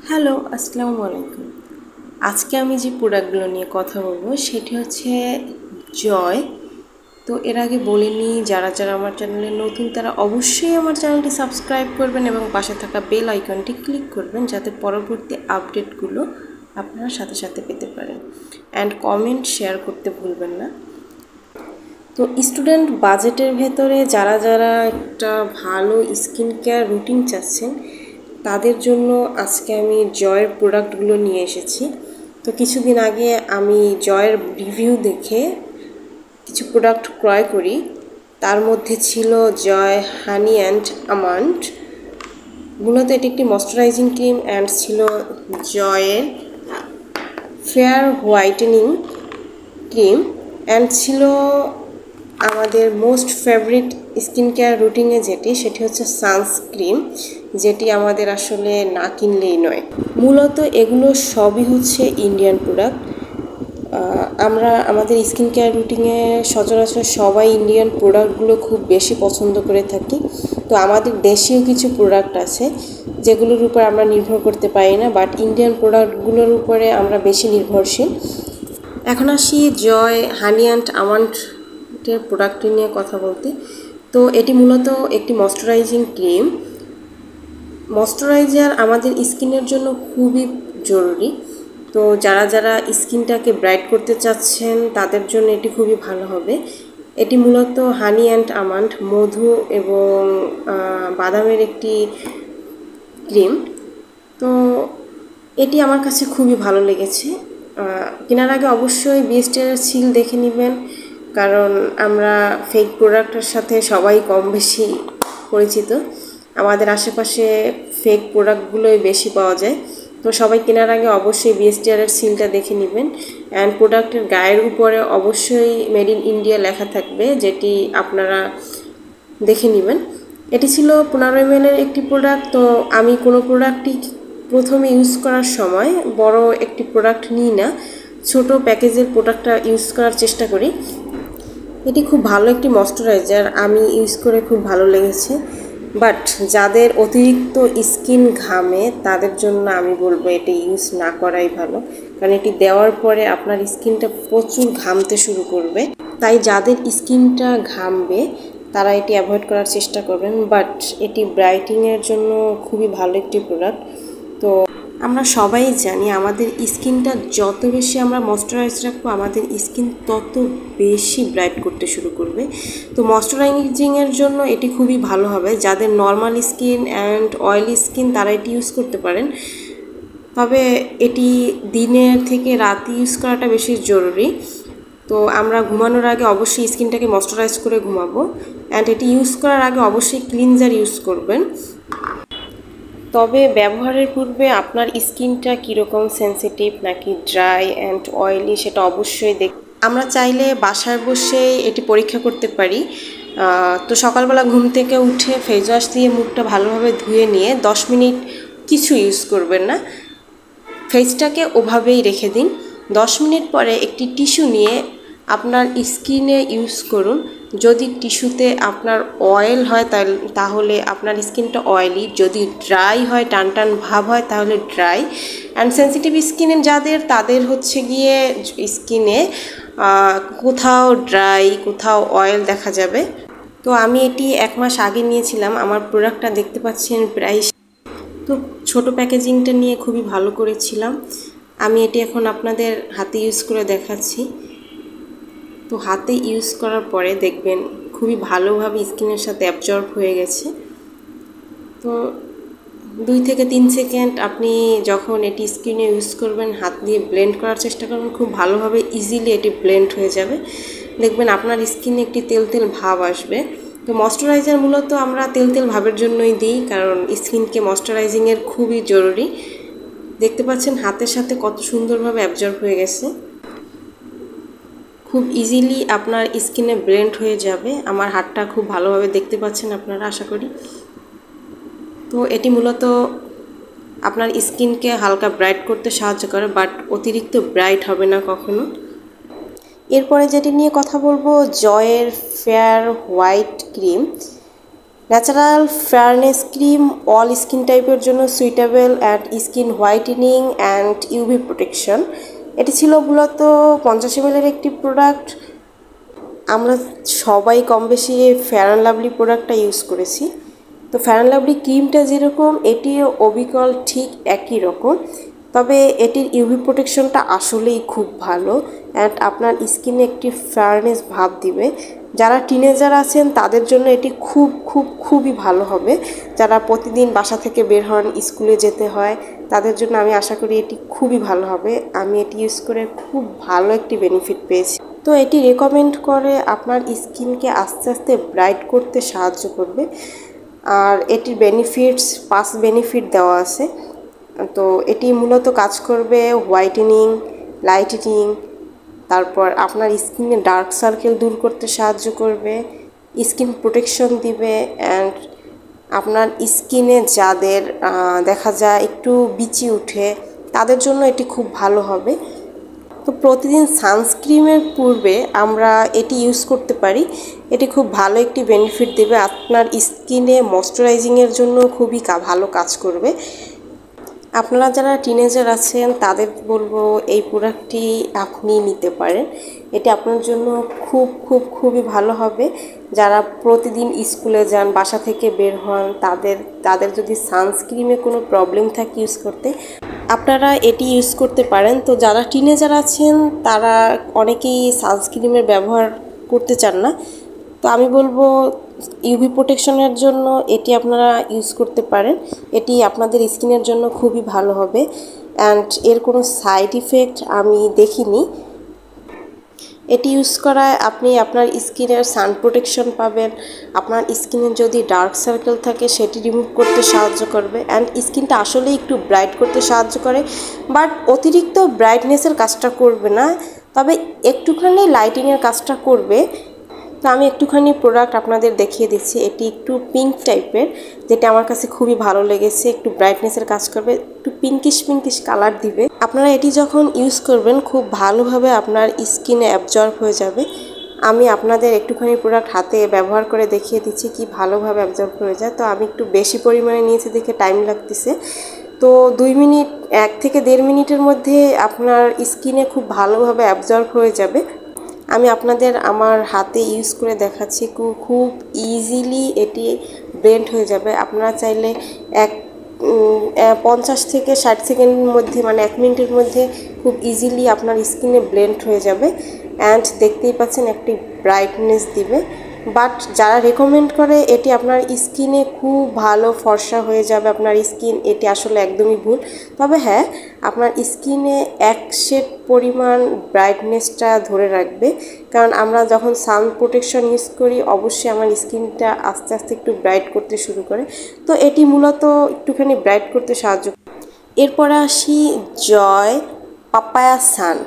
Hello, আসসালামু আলাইকুম। আজকে আমি যে প্রোডাক্টগুলো নিয়ে কথা বলবো সেটি হচ্ছে জয়। তো এর আগে বলিনি, যারা যারা আমার চ্যানেলে নতুন তারা অবশ্যই আমার চ্যানেলটি সাবস্ক্রাইব করবেন এবং পাশে থাকা বেল আইকনটি ক্লিক করবেন যাতে পরবর্তী আপডেটগুলো আপনারা সাথে সাথে পেতে পারেন। অ্যান্ড কমেন্ট শেয়ার করতে ভুলবেন না। তো স্টুডেন্ট বাজেটের ভেতরে যারা যারা একটা ভালো স্কিন কেয়ার রুটিন চাচ্ছেন তাদের জন্য আজকে আমি জয়ের প্রোডাক্টগুলো নিয়ে এসেছি। তো কিছুদিন আগে আমি জয়ের রিভিউ দেখে কিছু প্রোডাক্ট ক্রয় করি। তার মধ্যে ছিল জয় হানি অ্যান্ড আমন্ড। মূলত এটি একটি ময়শ্চারাইজিং ক্রিম অ্যান্ড ছিল জয়ের ফেয়ার হোয়াইটেনিং ক্রিম অ্যান্ড ছিল আমাদের মোস্ট ফেভারিট স্কিন কেয়ার রুটিনে সেটি হচ্ছে সানস্ক্রিন, যেটি আমাদের আসলে না কিনলেই নয়। মূলত এগুলো সবই হচ্ছে ইন্ডিয়ান প্রোডাক্ট। আমরা আমাদের স্কিন কেয়ার রুটিনে সচরাচর সবাই ইন্ডিয়ান প্রোডাক্টগুলো খুব বেশি পছন্দ করে থাকি। তো আমাদের দেশীয় কিছু প্রোডাক্ট আছে যেগুলোর উপর আমরা নির্ভর করতে পারি না, বাট ইন্ডিয়ান প্রোডাক্টগুলোর উপরে আমরা বেশি নির্ভরশীল। এখন আসি জয় হানি অ্যান্ড আমন্ডের প্রোডাক্টটি নিয়ে কথা বলতে। তো এটি মূলত একটি ময়শ্চারাইজিং ক্রিম। ময়শ্চারাইজার আমাদের স্কিনের জন্য খুবই জরুরি। তো যারা যারা স্কিনটাকে ব্রাইট করতে চাচ্ছেন তাদের জন্য এটি খুবই ভালো হবে। এটি মূলত হানি অ্যান্ড আমন্ড, মধু এবং বাদামের একটি ক্রিম। তো এটি আমার কাছে খুবই ভালো লেগেছে। কেনার আগে অবশ্যই বিএসটিআর সিল দেখে নেবেন, কারণ আমরা ফেক প্রোডাক্টের সাথে সবাই কম বেশি পরিচিত। আমাদের আশেপাশে ফেক প্রোডাক্টগুলোই বেশি পাওয়া যায়। তো সবাই কেনার আগে অবশ্যই বিএসটিআরের সিলটা দেখে নেবেন। অ্যান্ড প্রোডাক্টের গায়ের উপরে অবশ্যই মেড ইন ইন্ডিয়া লেখা থাকবে, যেটি আপনারা দেখে নেবেন। এটি ছিল 15 ml একটি প্রোডাক্ট। তো আমি কোনো প্রোডাক্টই প্রথমে ইউজ করার সময় বড় একটি প্রোডাক্ট নিই না, ছোট প্যাকেজের প্রোডাক্টটা ইউজ করার চেষ্টা করি। এটি খুব ভালো একটি ময়শ্চারাইজার, আমি ইউজ করে খুব ভালো লেগেছে। বাট যাদের অতিরিক্ত স্কিন ঘামে তাদের জন্য আমি বলবো এটি ইউজ না করাই ভালো, কারণ এটি দেওয়ার পরে আপনার স্কিনটা প্রচুর ঘামতে শুরু করবে। তাই যাদের স্কিনটা ঘামবে তারা এটি অ্যাভয়েড করার চেষ্টা করবেন। বাট এটি ব্রাইটিংয়ের জন্য খুবই ভালো একটি প্রোডাক্ট। তো আমরা সবাই জানি আমাদের স্কিনটা যত বেশি আমরা ময়শ্চারাইজ রাখবো আমাদের স্কিন তত বেশি ব্রাইট করতে শুরু করবে। তো ময়শ্চারাইজিংয়ের জন্য এটি খুবই ভালো হবে। যাদের normal skin and oily skin তারা এটি ইউজ করতে পারেন, তবে এটি দিনের থেকে রাতে ইউজ করাটা বেশি জরুরি। তো আমরা ঘুমানোর আগে অবশ্যই স্কিনটাকে ময়শ্চারাইজ করে ঘুমাবো। অ্যান্ড এটি ইউজ করার আগে অবশ্যই ক্লিনজার ইউজ করবেন। তবে ব্যবহারের পূর্বে আপনার স্কিনটা কীরকম, সেন্সিটিভ নাকি ড্রাই অ্যান্ড অয়েলি, সেটা অবশ্যই আমরা চাইলে বাসায় বসে এটি পরীক্ষা করতে পারি। তো সকালবেলা ঘুম থেকে উঠে ফেস ওয়াশ দিয়ে মুখটা ভালোভাবে ধুয়ে নিয়ে 10 মিনিট কিছু ইউজ করবেন না, ফেসটাকে ওভাবেই রেখে দিন। 10 মিনিট পরে একটি টিস্যু নিয়ে আপনার স্কিনে ইউজ করুন। যদি টিস্যুতে আপনার অয়েল হয় তাহলে আপনার স্কিনটা অয়েলি, যদি ড্রাই হয় টান টান ভাব হয় তাহলে ড্রাই। অ্যান্ড সেন্সিটিভ স্কিনের তাদের হচ্ছে গিয়ে স্কিনে কোথাও ড্রাই কোথাও অয়েল দেখা যাবে। তো আমি এটি 1 মাস আগে নিয়েছিলাম, আমার প্রোডাক্টটা দেখতে পাচ্ছেন প্রাইস। তো ছোট প্যাকেজিংটা নিয়ে খুবই ভালো করেছিলাম। আমি এটি এখন আপনাদের হাতে ইউজ করে দেখাচ্ছি। তো হাতে ইউজ করার পরে দেখবেন খুবই ভালোভাবে স্কিনের সাথে অ্যাবজর্ব হয়ে গেছে। তো 2 থেকে 3 সেকেন্ড আপনি যখন এটি স্কিনে ইউজ করবেন হাত দিয়ে ব্লেন্ড করার চেষ্টা করবেন, খুব ভালোভাবে ইজিলি এটি ব্লেন্ড হয়ে যাবে। দেখবেন আপনার স্কিনে একটি তেল তেল ভাব আসবে। তো ময়শ্চারাইজার মূলত আমরা তেল তেল ভাবের জন্যই দিই, কারণ স্কিনকে ময়শ্চারাইজিংয়ের খুবই জরুরি। দেখতে পাচ্ছেন হাতের সাথে কত সুন্দরভাবে অ্যাবজর্ব হয়ে গেছে, খুব ইজিলি আপনার স্কিনে ব্লেন্ড হয়ে যাবে। আমার হাতটা খুব ভালোভাবে দেখতে পাচ্ছেন আপনারা, আশা করি। তো এটি মূলত আপনার স্কিনকে হালকা ব্রাইট করতে সাহায্য করে, বাট অতিরিক্ত ব্রাইট হবে না কখনো। এরপরে যেটি নিয়ে কথা বলবো জয়ের fair white cream. Natural fairness cream all skin টাইপের জন্য suitable and skin whitening and UV protection. এটি ছিল মূলত 50 ml একটি প্রোডাক্ট। আমরা সবাই কম বেশি ফেয়ার অ্যান্ড লাভলি প্রোডাক্টটা ইউজ করেছি। তো ফেয়ার অ্যান্ড লাভলি ক্রিমটা যেরকম এটিও অবিকল ঠিক একই রকম, তবে এটির ইউভি প্রোটেকশনটা আসলেই খুব ভালো অ্যান্ড আপনার স্কিনে একটি ফেয়ারনেস ভাব দিবে। যারা টিনেজার আছেন তাদের জন্য এটি খুবই ভালো হবে। যারা প্রতিদিন বাসা থেকে বের হন, স্কুলে যেতে হয়, তাদের জন্য আমি আশা করি এটি খুবই ভালো হবে। আমি এটি ইউজ করে খুব ভালো একটি বেনিফিট পেয়েছি। তো এটি রেকমেন্ড করে আপনার স্কিনকে আস্তে আস্তে ব্রাইট করতে সাহায্য করবে। আর এটির বেনিফিটস 5 বেনিফিট দেওয়া আছে। তো এটি মূলত কাজ করবে হোয়াইটেনিং, লাইটেনিং, তারপর আপনার স্কিনে ডার্ক সার্কেল দূর করতে সাহায্য করবে, স্কিন প্রোটেকশন দিবে অ্যান্ড আপনার স্কিনে যাদের দেখা যায় একটু বিচি উঠে তাদের জন্য এটি খুব ভালো হবে। তো প্রতিদিন সানস্ক্রিনের পূর্বে আমরা এটি ইউজ করতে পারি। এটি খুব ভালো একটি বেনিফিট দেবে, আপনার স্কিনে ময়শ্চারাইজিংয়ের জন্য খুবই ভালো কাজ করবে। আপনারা যারা টিনেজার আছেন তাদের বলবো এই প্রোডাক্টটি আপনি নিতে পারেন। এটি আপনার জন্য খুবই ভালো হবে। যারা প্রতিদিন স্কুলে যান, বাসা থেকে বের হন, তাদের যদি সানস্ক্রিনে কোনো প্রবলেম থাকে ইউজ করতে, আপনারা এটি ইউজ করতে পারেন। তো যারা টিনেজার আছেন তারা অনেকেই সানস্ক্রিনের ব্যবহার করতে চান না, তো আমি বলবো ইউভি প্রোটেকশনের জন্য এটি আপনারা ইউজ করতে পারেন। এটি আপনাদের স্কিনের জন্য খুবই ভালো হবে অ্যান্ড এর কোনো সাইড ইফেক্ট আমি দেখিনি। এটি ইউজ করায় আপনি আপনার স্কিনের সান প্রোটেকশন পাবেন, আপনার স্কিনে যদি ডার্ক সার্কেল থাকে সেটি রিমুভ করতে সাহায্য করবে অ্যান্ড স্কিনটা আসলে একটু ব্রাইট করতে সাহায্য করে, বাট অতিরিক্ত ব্রাইটনেসের কাজটা করবে না, তবে একটুখানি লাইটিংয়ের কাজটা করবে। তো আমি একটুখানি প্রোডাক্ট আপনাদের দেখিয়ে দিচ্ছি। এটি একটু পিঙ্ক টাইপের, যেটা আমার কাছে খুবই ভালো লেগেছে। একটু ব্রাইটনেসের কাজ করবে, একটু পিঙ্কিশ কালার দিবে। আপনারা এটি যখন ইউজ করবেন খুব ভালোভাবে আপনার স্কিনে অ্যাবজর্ব হয়ে যাবে। আমি আপনাদের একটুখানি প্রোডাক্ট হাতে ব্যবহার করে দেখিয়ে দিচ্ছি কি ভালোভাবে অ্যাবজর্ব হয়ে যায়। তো আমি একটু বেশি পরিমাণে নিয়েছি দেখে টাইম লাগতেছে। তো 2 মিনিট 1 থেকে 1.5 মিনিটের মধ্যে আপনার স্কিনে খুব ভালোভাবে অ্যাবজর্ব হয়ে যাবে। আমি আপনাদের আমার হাতে ইউজ করে দেখাচ্ছি, খুব ইজিলি এটি ব্লেন্ড হয়ে যাবে। আপনারা চাইলে 50 থেকে 60 সেকেন্ডের মধ্যে, মানে 1 মিনিটের মধ্যে খুব ইজিলি আপনার স্কিনে ব্লেন্ড হয়ে যাবে অ্যান্ড দেখতেই পাচ্ছেন একটি ব্রাইটনেস দিবে। বাট যারা রেকমেন্ড করে এটি আপনার স্কিনে খুব ভালো ফর্সা হয়ে যাবে আপনার স্কিন, এটি আসলে একদমই ভুল। তবে হ্যাঁ, আপনার স্কিনে 1 শেড পরিমাণ ব্রাইটনেসটা ধরে রাখবে, কারণ আমরা যখন সান প্রোটেকশন ইউজ করি অবশ্যই আমার স্কিনটা আস্তে আস্তে একটু ব্রাইট করতে শুরু করে। তো এটি মূলত একটুখানি ব্রাইট করতে সাহায্য করে। এরপরে আসি জয় পাপায়া সান।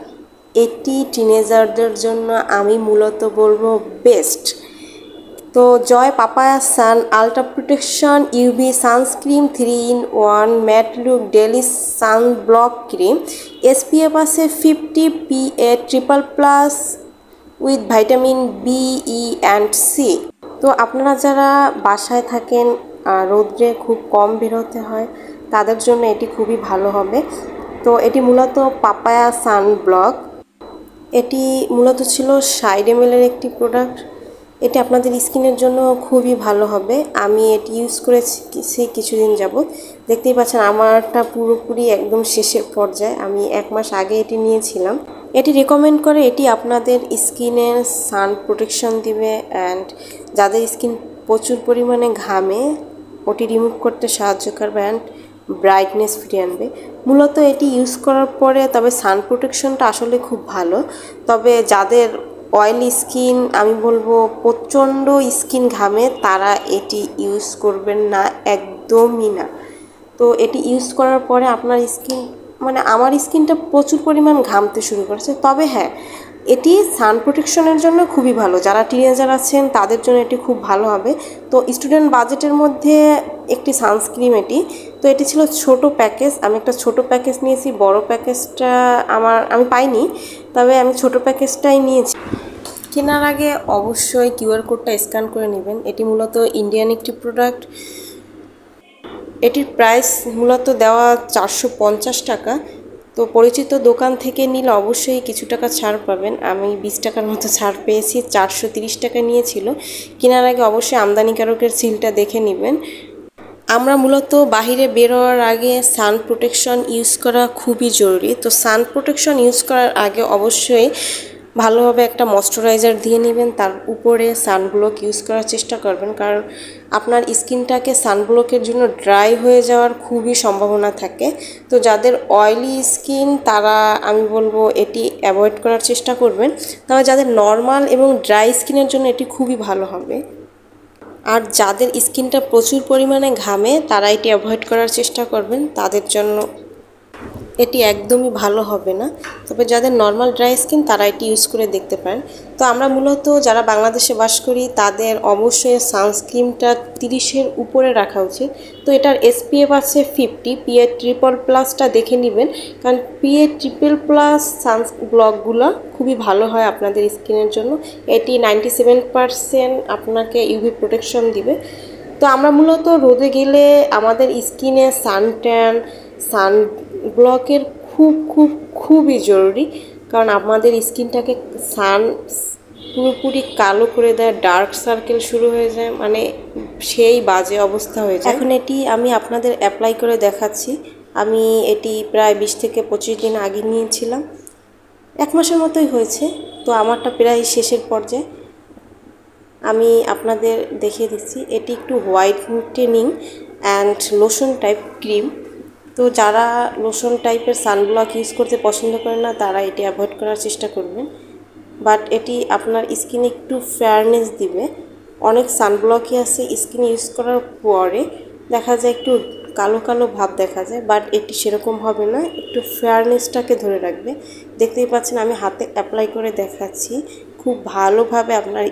এটি টিনেজারদের জন্য আমি মূলত বলবো বেস্ট। তো Joy papaya sun ultra protection UV sunscreen 3-in-1 matte look daily sun block cream. SPF আছে 50 PA triple+ with vitamin B, E and C. তো আপনারা যারা বাসায় থাকেন, রৌদ্রে খুব কম বেরোতে হয়, তাদের জন্য এটি খুবই ভালো হবে। তো এটি মূলত পাপায়া সান ব্লক। এটি মূলত ছিল 60 ml একটি প্রোডাক্ট। এটি আপনাদের স্কিনের জন্য খুবই ভালো হবে। আমি এটি ইউজ করেছি কিছুদিন যাবত। দেখতেই পাচ্ছেন আমারটা পুরোপুরি একদম শেষের পর্যায়ে। আমি 1 মাস আগে এটি নিয়েছিলাম। এটি রেকমেন্ড করে এটি আপনাদের স্কিনের সান প্রোটেকশন দিবে অ্যান্ড যাদের স্কিন প্রচুর পরিমাণে ঘামে ওটি রিমুভ করতে সাহায্য করবে অ্যান্ড ব্রাইটনেস ফিরিয়ে আনবে। মূলত এটি ইউজ করার পরে তবে সান প্রোটেকশনটা আসলে খুব ভালো। তবে যাদের অয়েলি স্কিন, আমি বলবো প্রচণ্ড স্কিন ঘামে, তারা এটি ইউজ করবেন না, একদমই না। তো এটি ইউজ করার পরে আপনার স্কিন, মানে আমার স্কিনটা প্রচুর পরিমাণ ঘামতে শুরু করেছে। তবে হ্যাঁ, এটি সান প্রোটেকশনের জন্য খুবই ভালো। যারা টিনেজার আছেন তাদের জন্য এটি খুব ভালো হবে। তো স্টুডেন্ট বাজেটের মধ্যে একটি সানস্ক্রিন এটি। তো এটি ছিল ছোট প্যাকেজ, আমি একটা ছোট প্যাকেজ নিয়েছি, বড় প্যাকেজটা আমি পাইনি, তবে আমি ছোট প্যাকেজটাই নিয়েছি। কেনার আগে অবশ্যই কিউআর কোডটা স্ক্যান করে নেবেন। এটি মূলত ইন্ডিয়ান একটি প্রোডাক্ট। এটির প্রাইস মূলত দেওয়া 450 টাকা। তো পরিচিত দোকান থেকে নিলে অবশ্যই কিছু টাকা ছাড় পাবেন। আমি 20 টাকার মতো ছাড় পেয়েছি। 430 টাকা নিয়েছিল। কেনার আগে অবশ্যই আমদানিকারকের সিলটা দেখে নেবেন। আমরা মূলত বাহিরে বের হওয়ার আগে সান প্রোটেকশন ইউজ করা খুবই জরুরি। তো সান প্রোটেকশন ইউজ করার আগে অবশ্যই ভালোভাবে একটা ময়শ্চারাইজার দিয়ে নেবেন, তার উপরে সানব্লক ইউজ করার চেষ্টা করবেন, কারণ আপনার স্কিনটাকে সানব্লকের জন্য ড্রাই হয়ে যাওয়ার খুবই সম্ভাবনা থাকে। তো যাদের অয়েলি স্কিন তারা আমি বলবো এটি অ্যাভয়েড করার চেষ্টা করবেন। তবে যাদের নর্মাল এবং ড্রাই স্কিনের জন্য এটি খুবই ভালো হবে। আর যাদের স্কিনটা প্রচুর পরিমাণে ঘামে তারা এটি অ্যাভয়েড করার চেষ্টা করবেন, তাদের জন্য এটি একদমই ভালো হবে না। তবে যাদের নর্মাল ড্রাই স্কিন তারা এটি ইউজ করে দেখতে পারেন। তো আমরা মূলত যারা বাংলাদেশে বাস করি তাদের অবশ্যই সানস্ক্রিনটা 30-এর উপরে রাখা উচিত। তো এটার SPF আছে 50। PA++টা দেখে নেবেন, কারণ PA++ সানব্লকগুলো খুবই ভালো হয় আপনাদের স্কিনের জন্য। এটি 97% আপনাকে ইউভি প্রোটেকশন দিবে। তো আমরা মূলত রোদে গেলে আমাদের স্কিনে সানট্যান সানব্লকের খুবই জরুরি, কারণ আমাদের স্কিনটাকে সান পুরোপুরি কালো করে দেয়, ডার্ক সার্কেল শুরু হয়ে যায়, মানে সেই বাজে অবস্থা হয়ে যায়। এখন এটি আমি আপনাদের অ্যাপ্লাই করে দেখাচ্ছি। আমি এটি প্রায় 20 থেকে 25 দিন আগে নিয়েছিলাম, 1 মাসের মতোই হয়েছে। তো আমারটা প্রায় শেষের পর্যায়ে। আমি আপনাদের দেখিয়ে দিচ্ছি। এটি একটু whitening and lotion type cream. তো যারা লোশন টাইপের সানব্লক ইউজ করতে পছন্দ করেন না তারা এটি অ্যাভয়েড করার চেষ্টা করবেন। বাট এটি আপনার স্কিনে একটু ফেয়ারনেস দিবে। অনেক সানব্লকই আছে স্কিন ইউজ করার পরে দেখা যায় একটু কালো কালো ভাব দেখা যায়, বাট এটি সেরকম হবে না, একটু ফেয়ারনেসটাকে ধরে রাখবে। দেখতেই পাচ্ছেন আমি হাতে অ্যাপ্লাই করে দেখাচ্ছি, খুব ভালোভাবে আপনার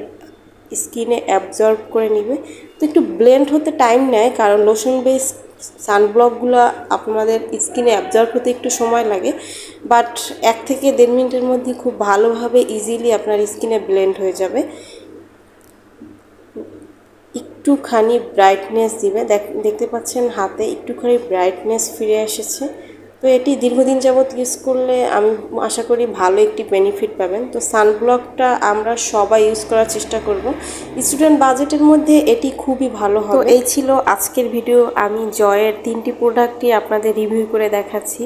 স্কিনে অ্যাবজর্ব করে নেবে। তো একটু ব্লেন্ড হতে টাইম নেয়, কারণ লোশন বেস সানব্লকগুলো আপনাদের স্কিনে অ্যাবজর্ব হতে একটু সময় লাগে, বাট 1 থেকে 1.5 মিনিটের মধ্যে খুব ভালোভাবে ইজিলি আপনার স্কিনে ব্লেন্ড হয়ে যাবে। একটুখানি ব্রাইটনেস দিবে, দেখতে পাচ্ছেন হাতে একটুখানি ব্রাইটনেস ফিরে এসেছে। তো এটি দীর্ঘদিন যাবৎ ইউজ করলে আমি আশা করি ভালো একটি বেনিফিট পাবেন। তো সানব্লকটা আমরা সবাই ইউজ করার চেষ্টা করব। স্টুডেন্ট বাজেটের মধ্যে এটি খুবই ভালো হবে। তো এই ছিল আজকের ভিডিও। আমি জয়ের 3টি প্রোডাক্টই আপনাদের রিভিউ করে দেখাচ্ছি।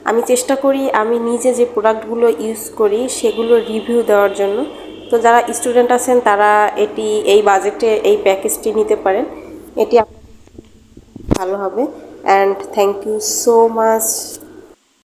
আমি চেষ্টা করি আমি নিজে যে প্রোডাক্টগুলো ইউজ করি সেগুলো রিভিউ দেওয়ার জন্য। তো যারা স্টুডেন্ট আছেন তারা এটি এই বাজেটে এই প্যাকেজটি নিতে পারেন, এটি ভালো হবে। And thank you so much